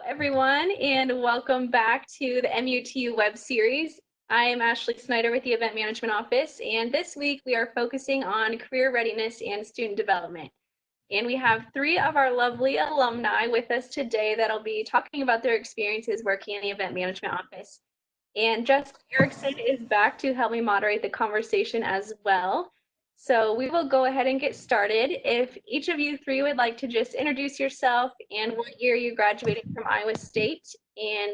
Everyone, and welcome back to the MUTU web series. I am Ashley Snyder with the Event Management Office, and this week we are focusing on career readiness and student development. And we have three of our lovely alumni with us today that'll be talking about their experiences working in the Event Management Office. And Justin Erickson is back to help me moderate the conversation as well. So we will go ahead and get started. If each of you three would like to just introduce yourself and what year you graduated from Iowa State and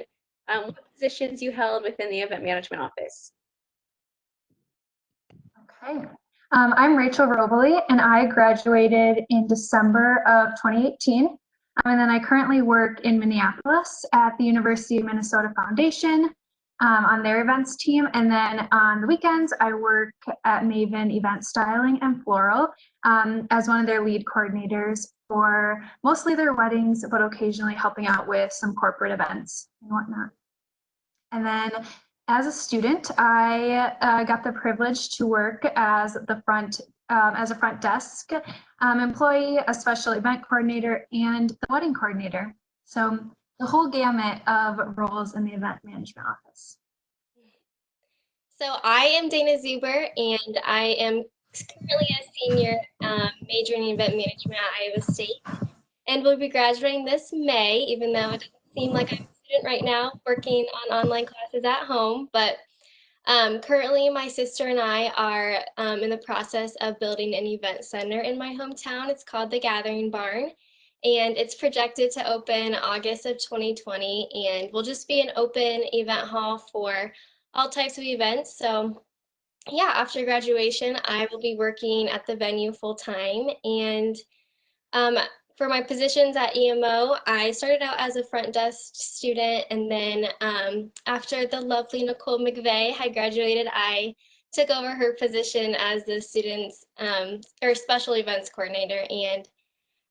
what positions you held within the Event Management Office. Okay. I'm Rachel Robole, and I graduated in December of 2018. And then I currently work in Minneapolis at the University of Minnesota Foundation on their events team. And then on the weekends, I work at Maven Event Styling and Floral as one of their lead coordinators for mostly their weddings, but occasionally helping out with some corporate events and whatnot. And then as a student, I got the privilege to work as a front desk employee, a special event coordinator, and the wedding coordinator. So the whole gamut of roles in the event management office. So I am Dana Zuber, and I am currently a senior majoring in event management at Iowa State, and will be graduating this May, even though it doesn't seem like I'm a student right now, working on online classes at home. But currently, my sister and I are in the process of building an event center in my hometown. It's called the Gathering Barn, and it's projected to open August of 2020, and will just be an open event hall for all types of events. So yeah, after graduation, I will be working at the venue full time. And for my positions at EMO, I started out as a front desk student, and then after the lovely Nicole McVey had graduated, I took over her position as the students or special events coordinator, and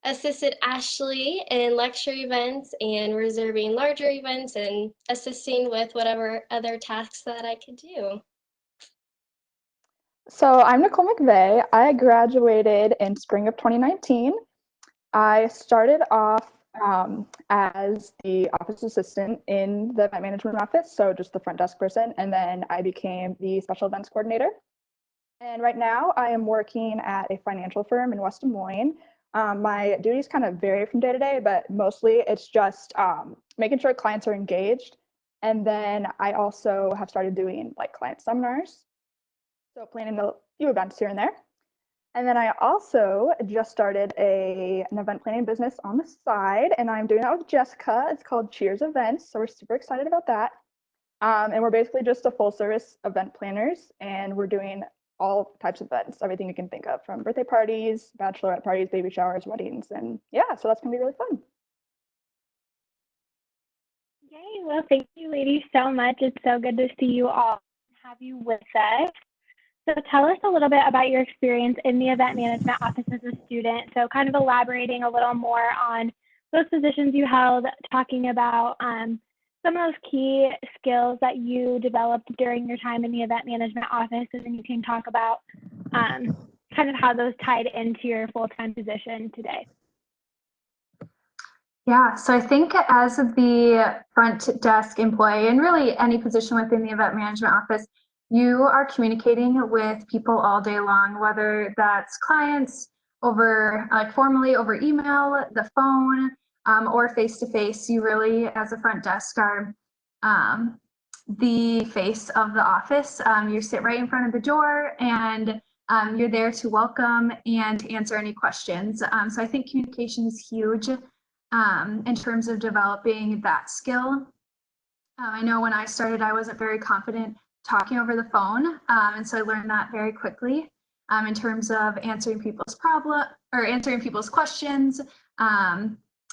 assisted Ashley in lecture events and reserving larger events and assisting with whatever other tasks that I could do. So I'm Nicole McVey. I graduated in spring of 2019. I started off as the office assistant in the event management office, so just the front desk person, and then I became the special events coordinator. And right now I am working at a financial firm in West Des Moines. My duties kind of vary from day to day, but mostly it's just making sure clients are engaged. And then I also have started doing like client seminars, so planning a few events here and there. And then I also just started an event planning business on the side, and I'm doing that with Jessica. It's called Cheers Events, so we're super excited about that. And we're basically just a full service event planners, and we're doing all types of events, everything you can think of, from birthday parties, bachelorette parties, baby showers, weddings, and yeah, so that's gonna be really fun. Yay, well, thank you ladies so much. It's so good to see you all and have you with us. So tell us a little bit about your experience in the event management office as a student. So kind of elaborating a little more on those positions you held, talking about some of those key skills that you developed during your time in the event management office, and then you can talk about kind of how those tied into your full-time position today. Yeah, so I think as the front desk employee, and really any position within the event management office, you are communicating with people all day long, whether that's clients over formally over email, the phone, or face-to-face. You really, as a front desk, are the face of the office. You sit right in front of the door, and you're there to welcome and answer any questions. So I think communication is huge in terms of developing that skill. I know when I started, I wasn't very confident talking over the phone, and so I learned that very quickly in terms of answering people's answering people's questions,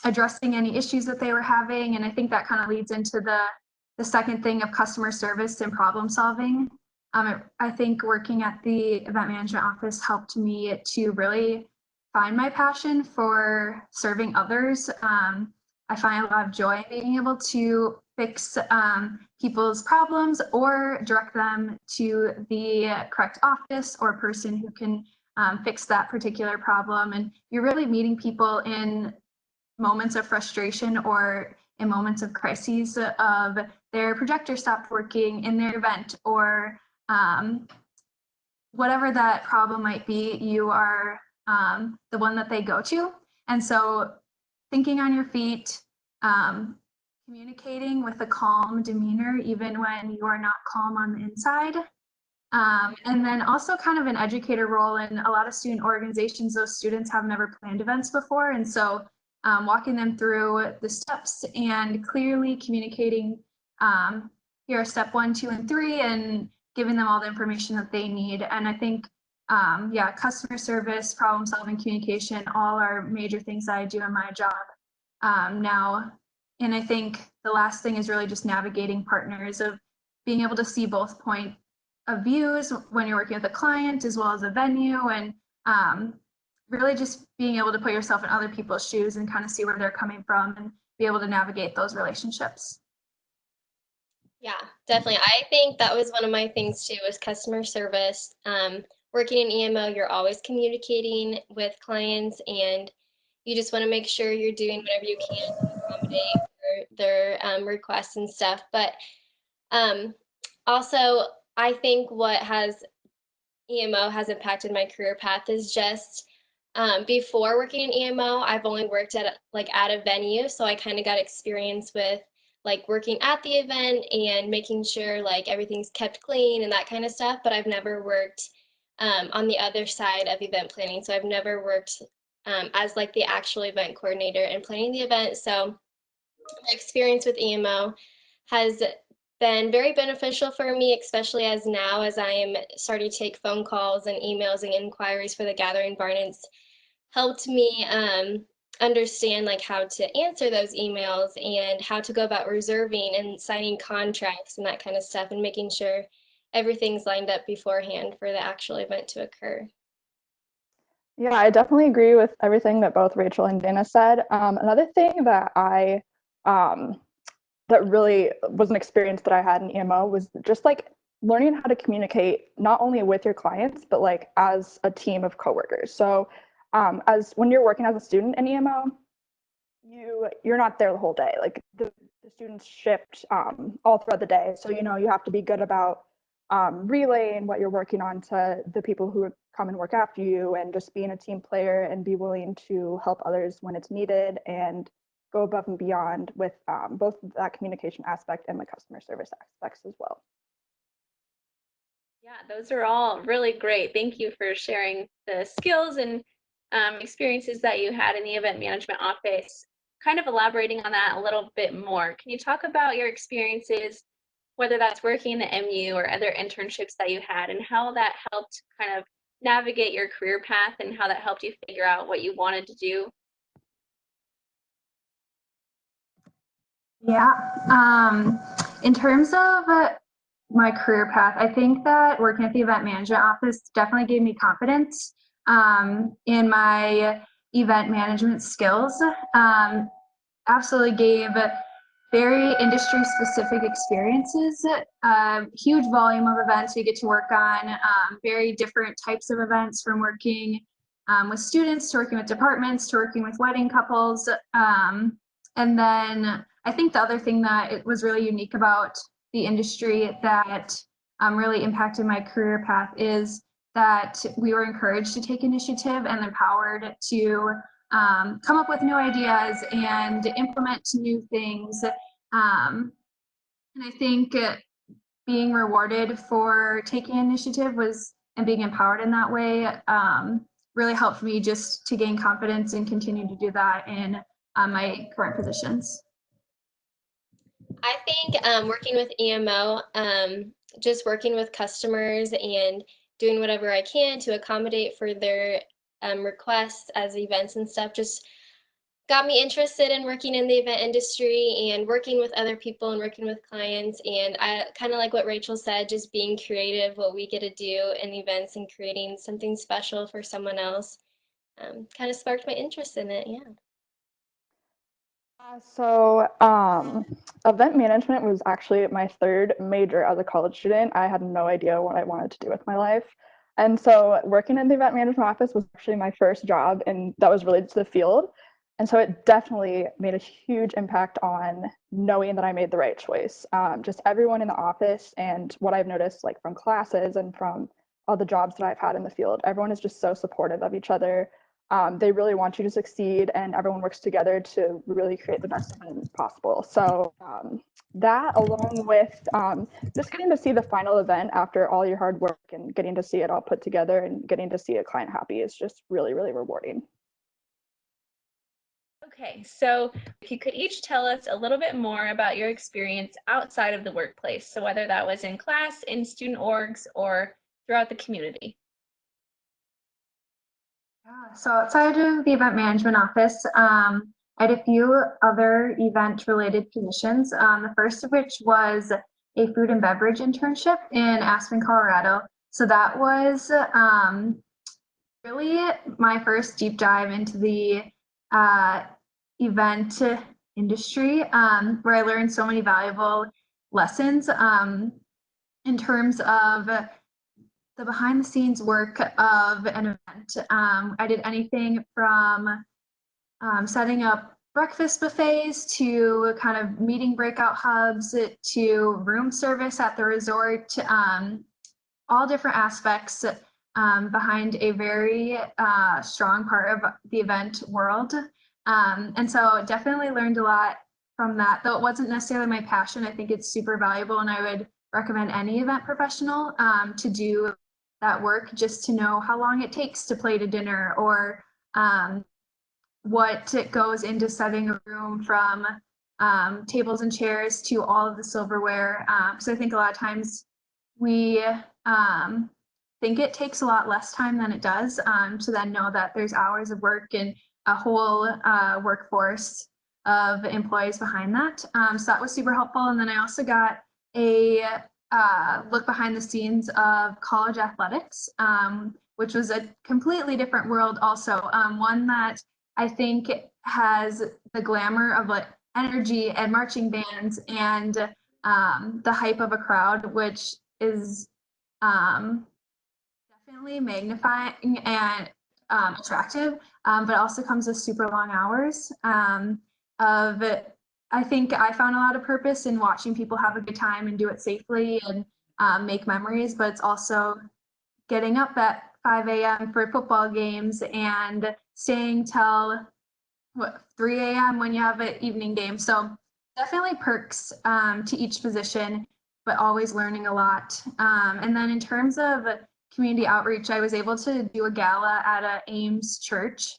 addressing any issues that they were having, and I think that kind of leads into the second thing of customer service and problem solving. I think working at the event management office helped me to really find my passion for serving others. I find a lot of joy in being able to fix people's problems or direct them to the correct office or person who can fix that particular problem. And you're really meeting people in moments of frustration or in moments of crises of their projector stopped working in their event, or whatever that problem might be, you are the one that they go to. And so thinking on your feet, communicating with a calm demeanor, even when you are not calm on the inside. And then also kind of an educator role in a lot of student organizations. Those students have never planned events before. And so walking them through the steps and clearly communicating, here are step 1, 2, and 3, and giving them all the information that they need. And I think, yeah, customer service, problem solving, communication, all are major things that I do in my job now. And I think the last thing is really just navigating partners, of being able to see both point of views when you're working with a client as well as a venue, and really just being able to put yourself in other people's shoes and kind of see where they're coming from and be able to navigate those relationships. Yeah, definitely. I think that was one of my things too, was customer service. Working in EMO, you're always communicating with clients, and you just want to make sure you're doing whatever you can to accommodate their requests and stuff. But also, I think what EMO has impacted my career path is just before working in EMO, I've only worked at a venue, so I kind of got experience with like working at the event and making sure like everything's kept clean and that kind of stuff. But I've never worked on the other side of event planning, so I've never worked as like the actual event coordinator and planning the event. So my experience with EMO has been very beneficial for me, especially as now as I am starting to take phone calls and emails and inquiries for the Gathering Barn. It's helped me understand like how to answer those emails and how to go about reserving and signing contracts and that kind of stuff, and making sure everything's lined up beforehand for the actual event to occur. Yeah, I definitely agree with everything that both Rachel and Dana said. Another thing that that really was an experience that I had in EMO was just like learning how to communicate not only with your clients, but like as a team of coworkers. So as when you're working as a student in EMO, you're not there the whole day. Like the students shift all throughout the day. So, you have to be good about relaying what you're working on to the people who come and work after you, and just being a team player and be willing to help others when it's needed and go above and beyond with both that communication aspect and the customer service aspects as well. Yeah, those are all really great. Thank you for sharing the skills and experiences that you had in the event management office. Kind of elaborating on that a little bit more. Can you talk about your experiences, whether that's working in the MU or other internships that you had, and how that helped kind of navigate your career path and how that helped you figure out what you wanted to do? Yeah. In terms of my career path, I think that working at the event management office definitely gave me confidence in my event management skills. Absolutely gave very industry specific experiences, huge volume of events we get to work on, very different types of events, from working with students to working with departments to working with wedding couples. And then I think the other thing that it was really unique about the industry that really impacted my career path is that we were encouraged to take initiative and empowered to come up with new ideas and implement new things. And I think being rewarded for taking initiative and being empowered in that way really helped me just to gain confidence and continue to do that in my current positions. I think working with EMO, just working with customers and doing whatever I can to accommodate for their requests as events and stuff just got me interested in working in the event industry and working with other people and working with clients. And I kind of like what Rachel said, just being creative, what we get to do in events and creating something special for someone else kind of sparked my interest in it. Yeah. So event management was actually my third major as a college student. I had no idea what I wanted to do with my life. And so working in the event management office was actually my first job, and that was related to the field. And so it definitely made a huge impact on knowing that I made the right choice. Just everyone in the office, and what I've noticed like from classes and from all the jobs that I've had in the field, everyone is just so supportive of each other. They really want you to succeed, and everyone works together to really create the best event possible. So that, along with just getting to see the final event after all your hard work and getting to see it all put together and getting to see a client happy, is just really, really rewarding. Okay, so if you could each tell us a little bit more about your experience outside of the workplace, so whether that was in class, in student orgs, or throughout the community. So outside of the event management office, I had a few other event-related positions. The first of which was a food and beverage internship in Aspen, Colorado. So that was really my first deep dive into the event industry, where I learned so many valuable lessons in terms of the behind the scenes work of an event. I did anything from setting up breakfast buffets to kind of meeting breakout hubs to room service at the resort, all different aspects behind a very strong part of the event world. And so definitely learned a lot from that, though it wasn't necessarily my passion. I think it's super valuable, and I would recommend any event professional to do that work, just to know how long it takes to plate a dinner, or what goes into setting a room, from tables and chairs to all of the silverware. So I think a lot of times we think it takes a lot less time than it does, to then know that there's hours of work and a whole workforce of employees behind that. So that was super helpful. And then I also got a look behind the scenes of college athletics, which was a completely different world also, one that I think has the glamour of like energy and marching bands and the hype of a crowd, which is definitely magnifying and attractive, but also comes with super long hours of I think I found a lot of purpose in watching people have a good time and do it safely and make memories, but it's also getting up at 5 a.m. for football games and staying till 3 a.m. when you have an evening game. So definitely perks to each position, but always learning a lot. And then in terms of community outreach, I was able to do a gala at a Ames church,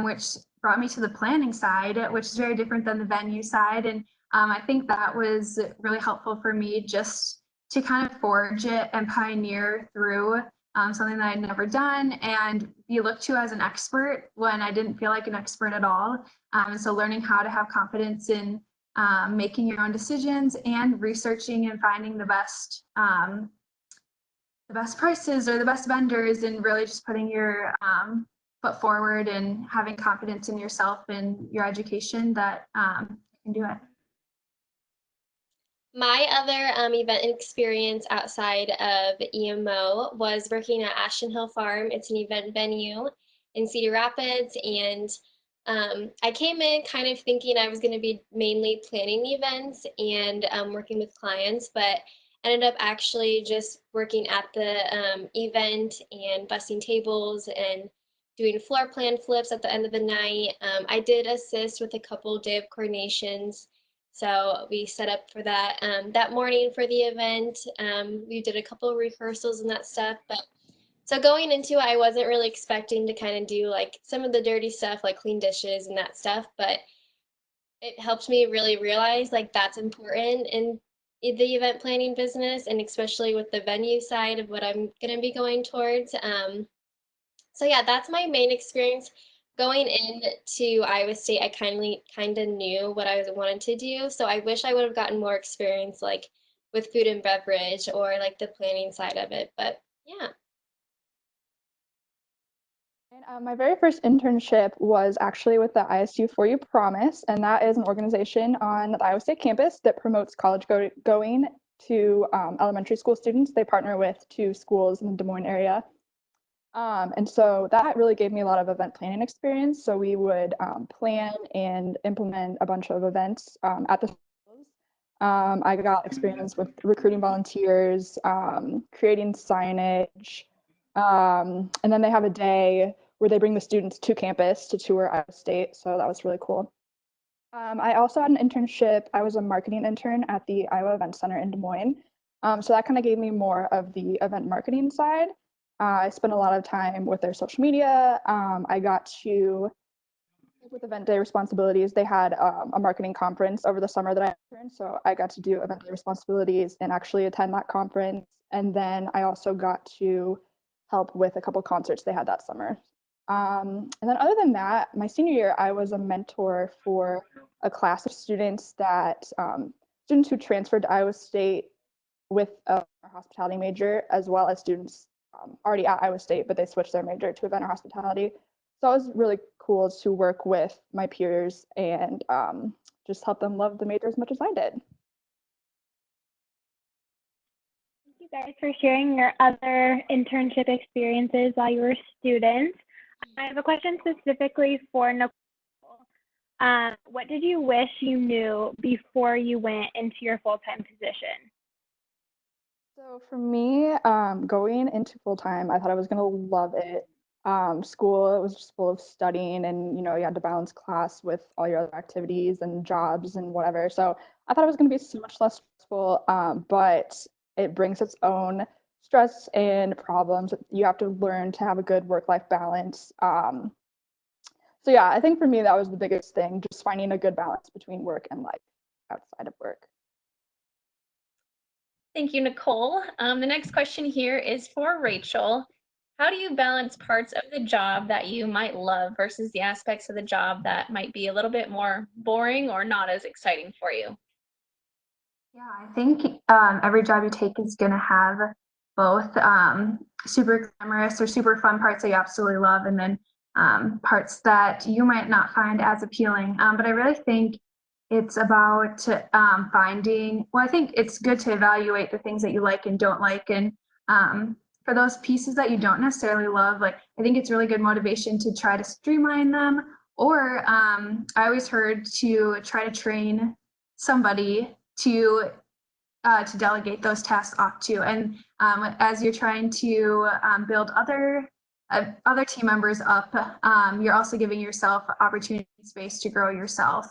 which brought me to the planning side, which is very different than the venue side. And I think that was really helpful for me, just to kind of forge it and pioneer through something that I'd never done and be looked to as an expert when I didn't feel like an expert at all. And so learning how to have confidence in making your own decisions and researching and finding the best prices or the best vendors, and really just putting your foot forward and having confidence in yourself and your education that you can do it. My other event experience outside of EMO was working at Ashton Hill Farm. It's an event venue in Cedar Rapids, and I came in kind of thinking I was going to be mainly planning events and working with clients, but ended up actually just working at the event and bussing tables and doing floor plan flips at the end of the night. I did assist with a couple day of coordinations. So we set up for that that morning for the event. We did a couple of rehearsals and that stuff. But so going into it, I wasn't really expecting to kind of do like some of the dirty stuff, like clean dishes and that stuff. But it helped me really realize like that's important in the event planning business, and especially with the venue side of what I'm going to be going towards. So yeah, that's my main experience. Going into Iowa State, I kind of knew what I wanted to do. So I wish I would have gotten more experience like with food and beverage or like the planning side of it. But yeah. And, my very first internship was actually with the ISU For You Promise, and that is an organization on the Iowa State campus that promotes college going to elementary school students. They partner with 2 schools in the Des Moines area. And so that really gave me a lot of event planning experience. So we would plan and implement a bunch of events at the schools. I got experience with recruiting volunteers, creating signage, and then they have a day where they bring the students to campus to tour Iowa State. So that was really cool. I also had an internship. I was a marketing intern at the Iowa Event Center in Des Moines. So that kind of gave me more of the event marketing side. I spent a lot of time with their social media. I got to, with event day responsibilities, they had a marketing conference over the summer that I interned. So I got to do event day responsibilities and actually attend that conference. And then I also got to help with a couple concerts they had that summer. And then other than that, my senior year, I was a mentor for a class of students students who transferred to Iowa State with a hospitality major, as well as students already at Iowa State, but they switched their major to event or hospitality. So it was really cool to work with my peers and just help them love the major as much as I did. Thank you guys for sharing your other internship experiences while you were students. I have a question specifically for Nicole. What did you wish you knew before you went into your full-time position? So for me, going into full-time, I thought I was gonna love it. School, it was just full of studying and, you had to balance class with all your other activities and jobs and whatever. So I thought it was gonna be so much less stressful, but it brings its own stress and problems. You have to learn to have a good work-life balance. So yeah, I think for me, that was the biggest thing, just finding a good balance between work and life outside of work. Thank you, Nicole. The next question here is for Rachel. How do you balance parts of the job that you might love versus the aspects of the job that might be a little bit more boring or not as exciting for you? Yeah, I think every job you take is going to have both super glamorous or super fun parts that you absolutely love, and then parts that you might not find as appealing. But I really think it's about finding, well, I think it's good to evaluate the things that you like and don't like. And for those pieces that you don't necessarily love, like, I think it's really good motivation to try to streamline them. Or I always heard to try to train somebody to delegate those tasks off to. And as you're trying to build other team members up, you're also giving yourself opportunity space to grow yourself.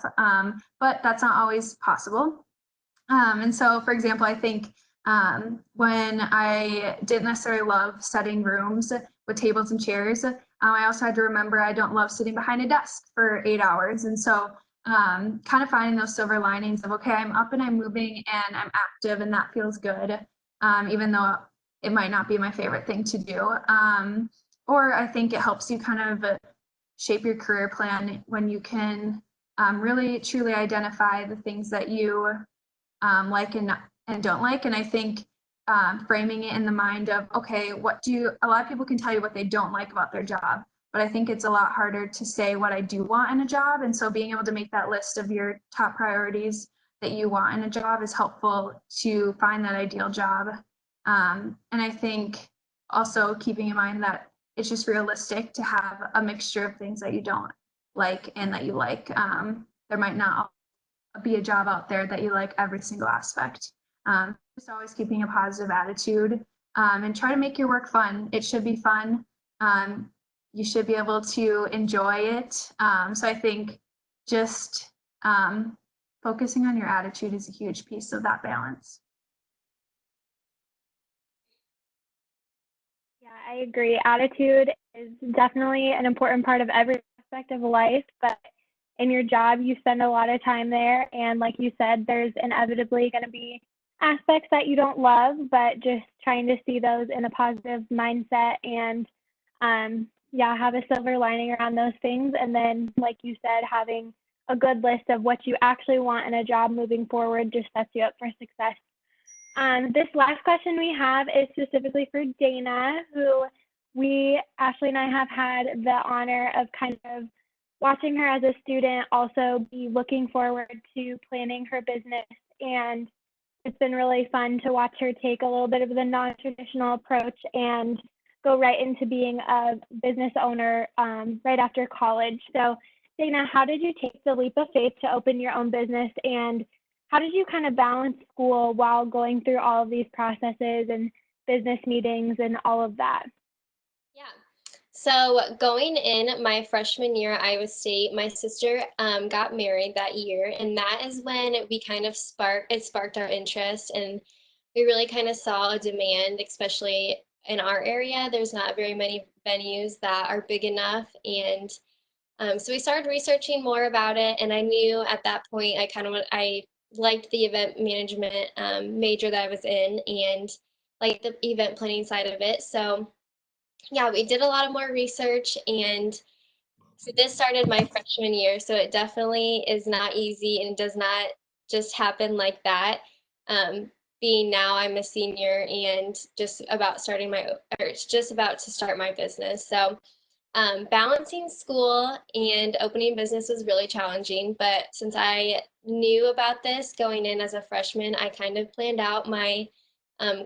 But that's not always possible. And so, for example, I think when I didn't necessarily love setting rooms with tables and chairs, I also had to remember I don't love sitting behind a desk for 8 hours. And so kind of finding those silver linings of, okay, I'm up and I'm moving and I'm active and that feels good, even though it might not be my favorite thing to do. Or I think it helps you kind of shape your career plan when you can really truly identify the things that you like and don't like. And I think framing it in the mind of, okay, a lot of people can tell you what they don't like about their job, but I think it's a lot harder to say what I do want in a job. And so being able to make that list of your top priorities that you want in a job is helpful to find that ideal job. And I think also keeping in mind that it's just realistic to have a mixture of things that you don't like and that you like. There might not be a job out there that you like every single aspect. Just always keeping a positive attitude and try to make your work fun. It should be fun. You should be able to enjoy it. So I think just focusing on your attitude is a huge piece of that balance. Yeah, I agree. Attitude is definitely an important part of every aspect of life, but in your job, you spend a lot of time there. And like you said, there's inevitably going to be aspects that you don't love, but just trying to see those in a positive mindset and have a silver lining around those things. And then, like you said, having a good list of what you actually want in a job moving forward just sets you up for success. This last question we have is specifically for Dana, who Ashley and I have had the honor of kind of watching her as a student, also be looking forward to planning her business. And it's been really fun to watch her take a little bit of the non-traditional approach and go right into being a business owner right after college. So Dana, how did you take the leap of faith to open your own business, and how did you kind of balance school while going through all of these processes and business meetings and all of that? Yeah. So going in my freshman year at Iowa State, my sister got married that year, and that is when we kind of sparked our interest, and we really kind of saw a demand, especially in our area. There's not very many venues that are big enough, and so we started researching more about it, and I knew at that point I liked the event management major that I was in, and like the event planning side of it. So yeah, we did a lot of more research, and so this started my freshman year. So it definitely is not easy and does not just happen like that. Being now I'm a senior and just about to start my business. So balancing school and opening business was really challenging, but since I knew about this going in as a freshman, I kind of planned out my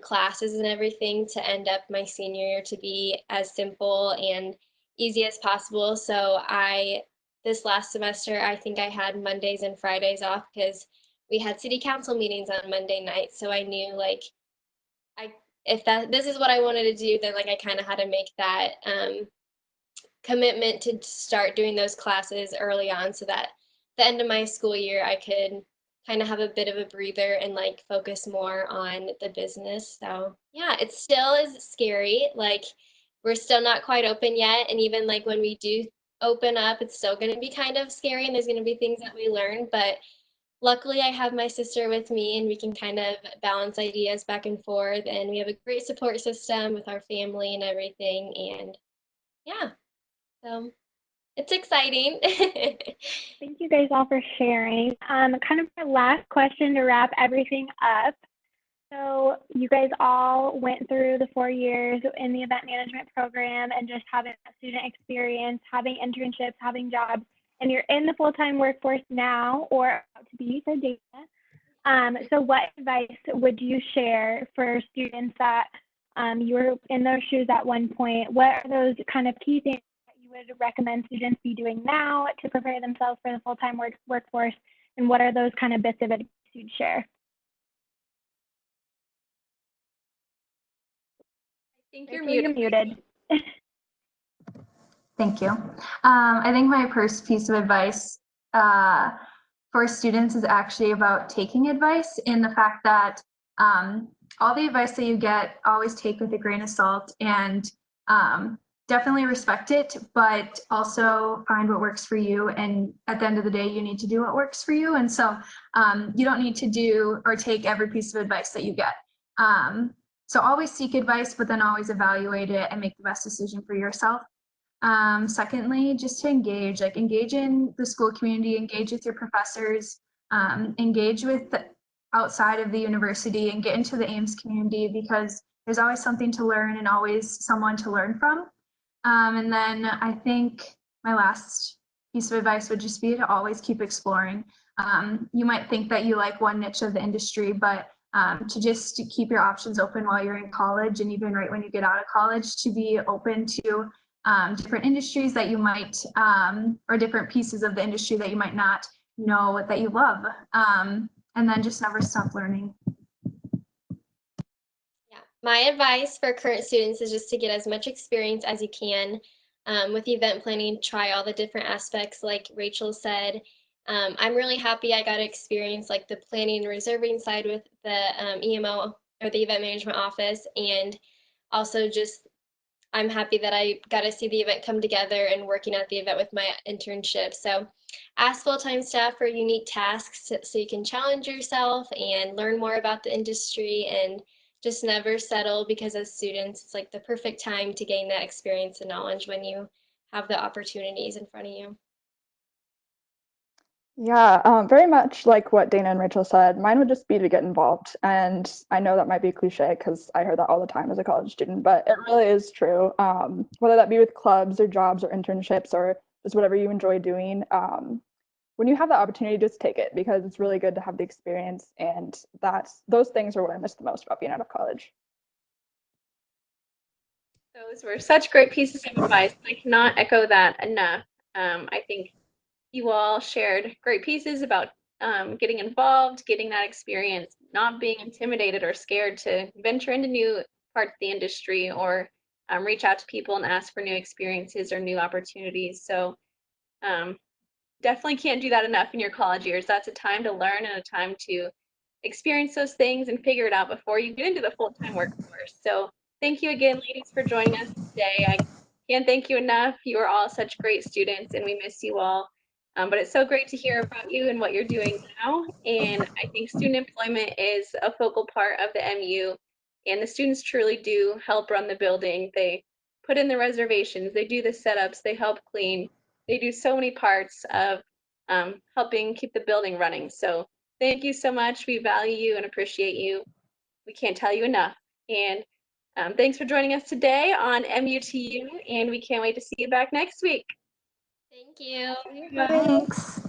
classes and everything to end up my senior year to be as simple and easy as possible. So this last semester, I think I had Mondays and Fridays off because we had city council meetings on Monday nights. So I knew like if this is what I wanted to do, then like I kind of had to make that commitment to start doing those classes early on so that the end of my school year I could kind of have a bit of a breather and like focus more on the business. So yeah, it still is scary. Like we're still not quite open yet. And even like when we do open up, it's still going to be kind of scary and there's going to be things that we learn. But luckily I have my sister with me and we can kind of balance ideas back and forth. And we have a great support system with our family and everything. And yeah. So it's exciting. Thank you guys all for sharing. Kind of my last question to wrap everything up. So you guys all went through the 4 years in the event management program and just having that student experience, having internships, having jobs, and you're in the full-time workforce now or about to be for Dana. So what advice would you share for students that you were in those shoes at one point? What are those kind of key things that you would recommend students be doing now to prepare themselves for the full-time workforce? And what are those kind of bits of advice you'd share? I think you're Rachel, muted. Thank you. I think my first piece of advice for students is actually about taking advice, in the fact that all the advice that you get, always take with a grain of salt, and definitely respect it, but also find what works for you. And at the end of the day, you need to do what works for you. And so you don't need to do or take every piece of advice that you get. So always seek advice, but then always evaluate it and make the best decision for yourself. Secondly, just to engage in the school community, engage with your professors, engage with outside of the university, and get into the Ames community, because there's always something to learn and always someone to learn from. And then I think my last piece of advice would just be to always keep exploring. You might think that you like one niche of the industry, but to keep your options open while you're in college, and even right when you get out of college, to be open to different industries that you might, or different pieces of the industry that you might not know that you love. And then just never stop learning. Yeah, my advice for current students is just to get as much experience as you can with event planning. Try all the different aspects, like Rachel said. I'm really happy I got to experience like the planning and reserving side with the EMO, or the event management office, and also just I'm happy that I got to see the event come together and working at the event with my internship. So ask full-time staff for unique tasks so you can challenge yourself and learn more about the industry, and just never settle, because as students, it's like the perfect time to gain that experience and knowledge when you have the opportunities in front of you. Yeah, very much like what Dana and Rachel said. Mine would just be to get involved. And I know that might be a cliche because I heard that all the time as a college student, but it really is true. Whether that be with clubs or jobs or internships or just whatever you enjoy doing, when you have the opportunity, just take it, because it's really good to have the experience. And those things are what I miss the most about being out of college. So Those were such great pieces of advice. I cannot echo that enough. I think you all shared great pieces about getting involved, getting that experience, not being intimidated or scared to venture into new parts of the industry or reach out to people and ask for new experiences or new opportunities. So definitely can't do that enough in your college years. That's a time to learn and a time to experience those things and figure it out before you get into the full-time workforce. So thank you again, ladies, for joining us today. I can't thank you enough. You are all such great students and we miss you all. But it's so great to hear about you and what you're doing now. And I think student employment is a focal part of the MU, and the students truly do help run the building. They put in the reservations, they do the setups, they help clean, they do so many parts of helping keep the building running. So thank you so much. We value you and appreciate you. We can't tell you enough. And thanks for joining us today on MUTU, and we can't wait to see you back next week. Thank you. Thanks.